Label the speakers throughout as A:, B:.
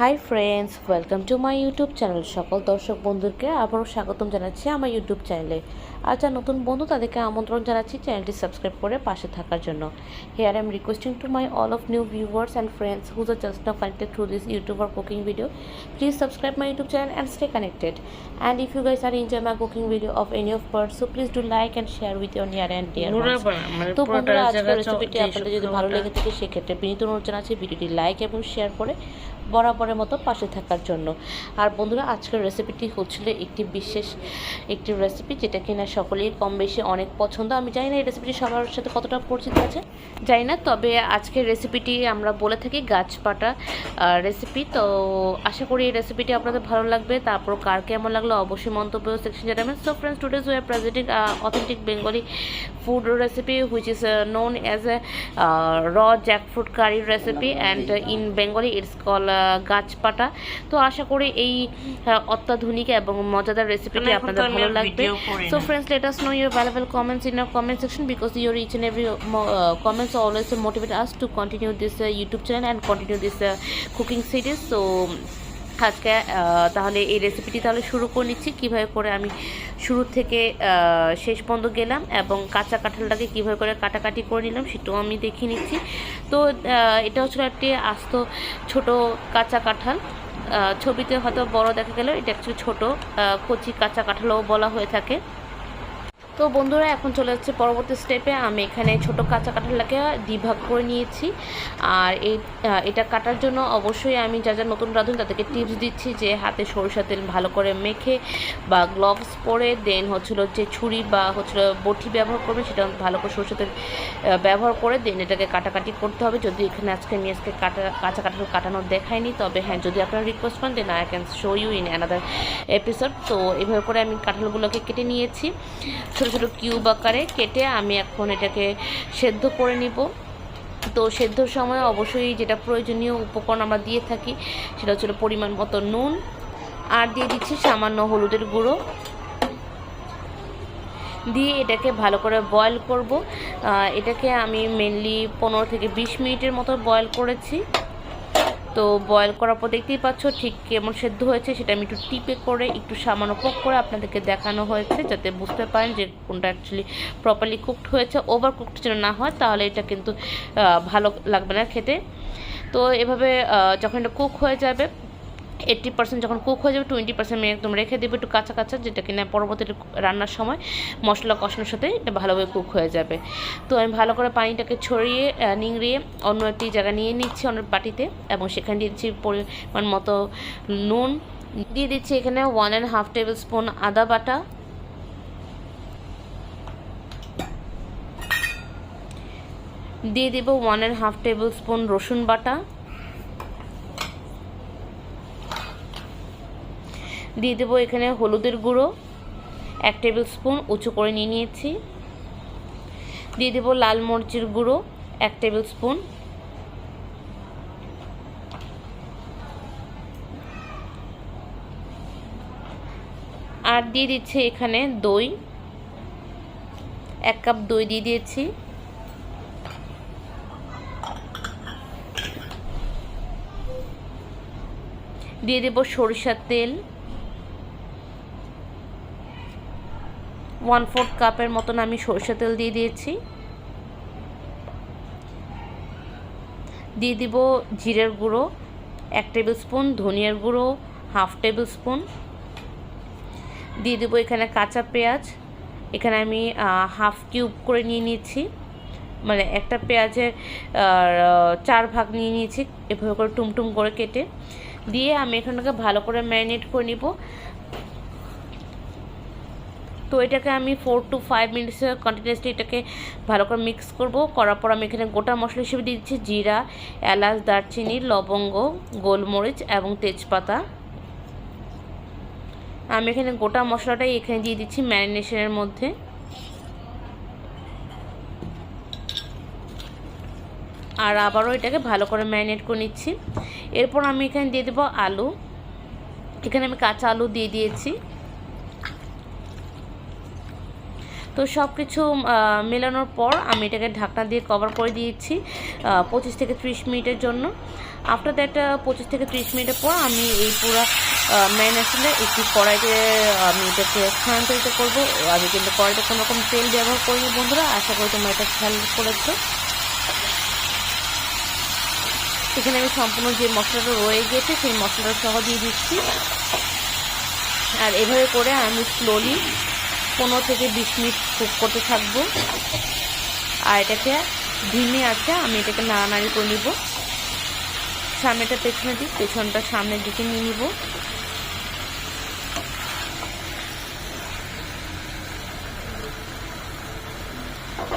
A: Hi friends, welcome to my YouTube channel. সকল দর্শক বন্ধুকে আবারও স্বাগতম জানাচ্ছি আমার ইউটিউব চ্যানেলে। আর যারা নতুন বন্ধু তাদেরকে আমন্ত্রণ জানাচ্ছি চ্যানেলটি সাবস্ক্রাইব করে পাশে থাকার জন্য। Here I am requesting to my all of new viewers and friends whose are just now connected through this YouTube or cooking video. Please subscribe my YouTube channel and stay connected. And if you guys are enjoy my cooking video of any of parts, so please do like and share with your near and dear ones. তো বন্ধুরা, আজকের রেসিপিটি আপনাদের যদি ভালো লেগে থাকে সেক্ষেত্রে বিনীত অনুরোধ জানাচ্ছি ভিডিওটি লাইক এবং শেয়ার করে বরাবরের মতো পাশে থাকার জন্য। আর বন্ধুরা, আজকের রেসিপিটি হচ্ছিল একটি রেসিপি যেটা কিনা সকলেই কম বেশি অনেক পছন্দ। আমি জানি না এই রেসিপিটি সবার সাথে কতটা পরিচিত আছে, জানি না, তবে আজকের রেসিপিটি আমরা বলে থাকি গাছপাটা রেসিপি। তো আশা করি এই রেসিপিটি আপনাদের ভালো লাগবে। তারপর কার কেমন লাগলো অবশ্যই মন্তব্য সেকশন জানাবেন। So friends, today's we are presenting authentic Bengali food recipe which is known as a raw jackfruit curry recipe, and in Bengali it's called gachpata. তো আশা করি এই অত্যাধুনিক এবং মজাদার রেসিপিটি আপনাদের ভালো লাগবে। So friends, let us know your valuable comments in our comment section because your each and every comments always motivate us to continue this YouTube channel and continue this cooking series. So আজকে তাহলে এই রেসিপিটি তাহলে শুরু করে নিচ্ছি। কীভাবে করে আমি শুরু থেকে শেষ পর্যন্ত গেলাম এবং কাঁচা কাঁঠালটাকে কীভাবে করে কাটাকাটি করে নিলাম সেটাও আমি দেখিয়ে নিচ্ছি। তো এটা হচ্ছিল একটি আস্ত ছোট কাঁচা কাঁঠাল। ছবিতে হয়তো বড় দেখা গেল, এটা অ্যাকচুয়ালি ছোটো কচি কাঁচা কাঁঠালও বলা হয়ে থাকে। তো বন্ধুরা, এখন চলে যাচ্ছে পরবর্তী স্টেপে। আমি এখানে ছোট কাঁচা কাঁঠালটাকে দ্বিভাগ করে নিয়েছি। আর এটা কাটার জন্য অবশ্যই আমি যা যা নতুন রাঁধুন তাদেরকে টিপস দিচ্ছি যে হাতে সরিষার তেল ভালো করে মেখে বা গ্লোভস পরে দেন হচ্ছিল যে ছুরি বা হচ্ছিল বটি ব্যবহার করবে সেটা ভালো করে সরিষার তেল ব্যবহার করে দেন এটাকে কাটাকাটি করতে হবে। যদি এখানে আমি আজকে কাঁচা কাঁঠাল কাটানো দেখাইনি, তবে হ্যাঁ, যদি আপনারা রিকোয়েস্ট করেন then I can show you in another episode. তো এইভাবে করে আমি কাঁঠালগুলোকে কেটে নিয়েছি, ছোটো ছোটো কিউব আকারে কেটে আমি এখন এটাকে সেদ্ধ করে নিব। তো সেদ্ধর সময় অবশ্যই যেটা প্রয়োজনীয় উপকরণ আমরা দিয়ে থাকি সেটা হচ্ছিল পরিমাণ মতো নুন, আর দিয়ে দিচ্ছি সামান্য হলুদের গুঁড়ো, দিয়ে এটাকে ভালো করে বয়েল করব। এটাকে আমি মেনলি 15 থেকে 20 মিনিটের মতো বয়েল করেছি। তো বয়েল করার পর দেখতেই পাচ্ছ ঠিক কেমন সেদ্ধ হয়েছে, সেটা আমি একটু টিপে করে একটু সামান্য পোক করে আপনাদেরকে দেখানো হয়েছে যাতে বুঝতে পারেন যে কোনটা অ্যাকচুয়ালি প্রপারলি কুকড হয়েছে। ওভার কুকড যেন না হয়, তাহলে এটা কিন্তু ভালো লাগবে না খেতে। তো এভাবে যখন এটা কুক হয়ে যাবে 80% যখন কুক হয়ে যাবে 20% আমি একদম রেখে দেবো একটু কাঁচা কাঁচা, যেটা কিনা পরবর্তী রান্নার সময় মশলা কষানোর সাথে এটা ভালোভাবে কুক হয়ে যাবে। তো আমি ভালো করে পানিটাকে ছড়িয়ে নিংড়িয়ে অন্য একটি জায়গা নিয়ে নিচ্ছি, অন্য বাটিতে, এবং সেখানে দিয়ে দিচ্ছি পরিমাণ মতো নুন, দিয়ে দিচ্ছি এখানে 1.5 টেবিল স্পুন আদা বাটা, দিয়ে দেবো 1.5 টেবিল স্পুন রসুন বাটা, দিয়ে দেবো এখানে হলুদের গুঁড়ো 1 টেবিল স্পুন উঁচু করে নিয়ে নিয়েছি, দিয়ে দেবো লাল মরিচের গুঁড়ো 1 টেবিল স্পুন, আর দিয়ে দিচ্ছি এখানে দই, 1 কাপ দই দিয়ে দিয়েছি, দিয়ে দেবো সরিষার তেল 1/4 কাপের মতন আমি সরিষার তেল দিয়ে দিয়েছি, দিয়ে দিব জিরের গুঁড়ো 1 টেবিল স্পুন, ধনিয়ার গুঁড়ো 1/2 টেবিল স্পুন, দিয়ে দেবো এখানে কাঁচা পেঁয়াজ, এখানে আমি 1/2 কিউব করে নিয়ে নিয়েছি, মানে একটা পেঁয়াজের 4 ভাগ নিয়ে নিয়েছি এভাবে করে টুমটুম করে কেটে, দিয়ে আমি এখানটাকে ভালো করে ম্যারিনেট করে নিব। তো এটাকে আমি 4 to 5 মিনিটস কন্টিনিউয়াসলি এটাকে ভালো করে মিক্স করব। করার পর আমি এখানে গোটা মশলা হিসেবে দিয়ে দিচ্ছি জিরা, এলাচ, দারচিনি, লবঙ্গ, গোলমরিচ এবং তেজপাতা। আমি এখানে গোটা মশলাটাই এখানে দিয়ে দিচ্ছি ম্যারিনেশনের মধ্যে। আর আবারও এটাকে ভালো করে ম্যারিনেট করে নিচ্ছি। এরপর আমি এখানে দিয়ে দেবো আলু, এখানে আমি কাঁচা আলু দিয়ে দিয়েছি। তো সব কিছু মেলানোর পর আমি এটাকে ঢাকনা দিয়ে কভার করে দিয়েছি 25 থেকে 30 মিনিটের জন্য। আফটার দ্যাট 25 থেকে 30 মিনিটের পর আমি এই পুরো ম্যারিনেশনটা একটি কড়াইতে আমি এটাকে স্থানান্তরিত করবো। আমি কিন্তু কড়াইতে কোনো রকম তেল ব্যবহার করিনি বন্ধুরা, আশা করি তোমরা এটা খেয়াল করেছো। এখানে আমি সম্পূর্ণ যে মশলাটা রয়ে গিয়েছে সেই মশলাটা সহ দিয়ে দিচ্ছি। আর এভাবে করে আমি স্লোলি 15 থেকে 20 মিনিট কুক করতে থাকবো। আর এটাকে ধিমে আছে আমি এটাকে নাড়ানাড়ি করে নিব। সামনেটা পেছনে দিক, পেছনটা সামনের দিকে নিয়ে নিব।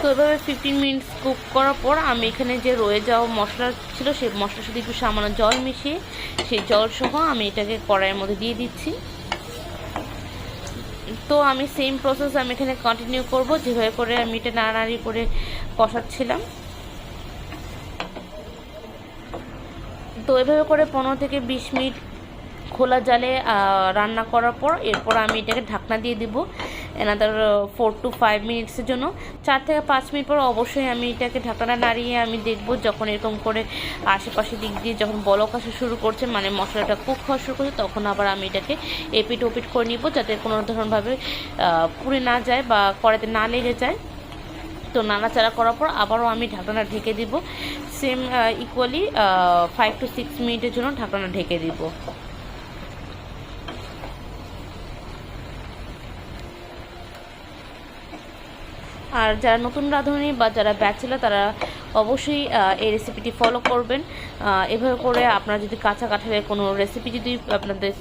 A: তো এভাবে 15 মিনিটস কুক করার পর আমি এখানে যে রয়ে যাওয়া মশলা ছিল সেই মশলার সাথে একটু সামান্য জল মিশিয়ে সেই জল সহ আমি এটাকে কড়াইয়ের মধ্যে দিয়ে দিচ্ছি। তো আমি সেম প্রসেস আমি এখানে কন্টিনিউ করব, যেভাবে করে আমি এটা নাড়ানাড়ি করে কষাচ্ছিলাম। তো এভাবে করে 15 থেকে 20 মিনিট খোলা জালে রান্না করার পর এরপর আমি এটাকে ঢাকনা দিয়ে দিব অ্যানাদার 4 to 5 মিনিটসের জন্য। 4 থেকে 5 মিনিট পর অবশ্যই আমি এটাকে ঢাকনা নাড়িয়ে আমি দেখব, যখন এরকম করে আশেপাশে দিক দিয়ে যখন বলক আসা শুরু করছে, মানে মশলাটা কুক হওয়া শুরু করছে, তখন আবার আমি এটাকে এপিট ওপিট করে নিব, যাতে কোনো ধরনভাবে পুড়ে না যায় বা কড়াইতে না লেগে যায়। তো নাড়াচাড়া করার পর আবারও আমি ঢাকনা ঢেকে দিব, সেম ইকুয়ালি 5 to 6 মিনিটের জন্য ঢাকনা ঢেকে দিব। আর যারা নতুন রাঁধুনি বা যারা ব্যাচেলার তারা অবশ্যই এই রেসিপিটি ফলো করবেন। এভাবে করে আপনারা যদি কাঁচা কাঁঠালের কোনো রেসিপি যদি আপনাদের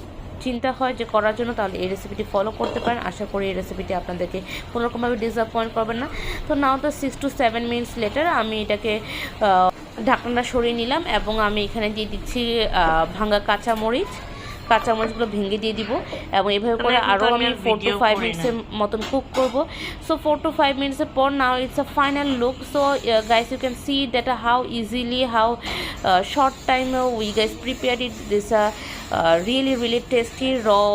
A: চিন্তা হয় যে করার জন্য, তাহলে এই রেসিপিটি ফলো করতে পারেন। আশা করি এই রেসিপিটি আপনাদেরকে কোনোরকমভাবে ডিসঅ্যাপয়েন্ট করবেন না। তো নাও তো 6 to 7 মিনিটস লেটার আমি এটাকে ঢাকনাটা সরিয়ে নিলাম এবং আমি এখানে দিয়ে দিচ্ছি ভাঙা কাঁচামরিচগুলো ভেঙে দিয়ে দিব এবং এভাবে করে আরও আমি 4 to 5 মিনিটসের মতন কুক করব। সো 4 to 5 মিনিটসের পর now it's a final look. So guys, you can see that how easily, how short time we guys prepare it. This really tasty raw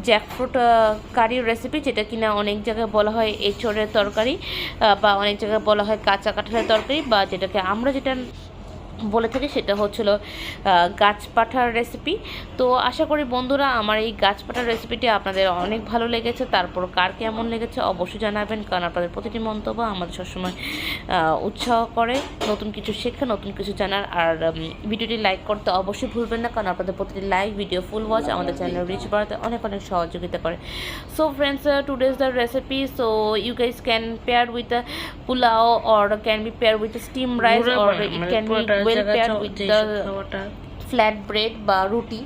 A: jackfruit কারির রেসিপি, যেটা কিনা অনেক জায়গায় বলা হয় এঁচোড়ের তরকারি বা অনেক জায়গায় বলা হয় কাঁচা কাঁঠালের তরকারি, বা যেটাকে আমরা যেটা বলে থাকি সেটা হচ্ছিল গাছপাঠার রেসিপি। তো আশা করি বন্ধুরা আমার এই গাছপাঠার রেসিপিটি আপনাদের অনেক ভালো লেগেছে। তারপর কার কেমন লেগেছে অবশ্যই জানাবেন, কারণ আপনাদের প্রতিটি মন্তব্য আমাদের সবসময় উৎসাহ করে নতুন কিছু শেখা, নতুন কিছু জানার। আর ভিডিওটি লাইক করতে অবশ্যই ভুলবেন না, কারণ আপনাদের প্রতিটি লাইক, ভিডিও, ফুল ওয়াচ আমাদের চ্যানেল রিচ বাড়াতে অনেক সহযোগিতা করে। So friends, today's the recipe, so you guys can pair with pulao or can be paired with steam rice or it can be well paired with the flat bread বা রুটি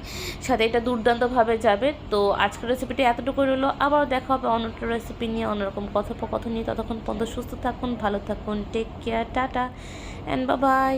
A: সাথে, এটা দুর্দান্তভাবে যাবে। তো আজকের রেসিপিটি এতটুকুই রইলো, আবার দেখা হবে অন্য একটা রেসিপি নিয়ে, অন্যরকম কথোপকথন নিয়ে। ততক্ষণ পর্যন্ত সুস্থ থাকুন, ভালো থাকুন, take care, tata and bye by.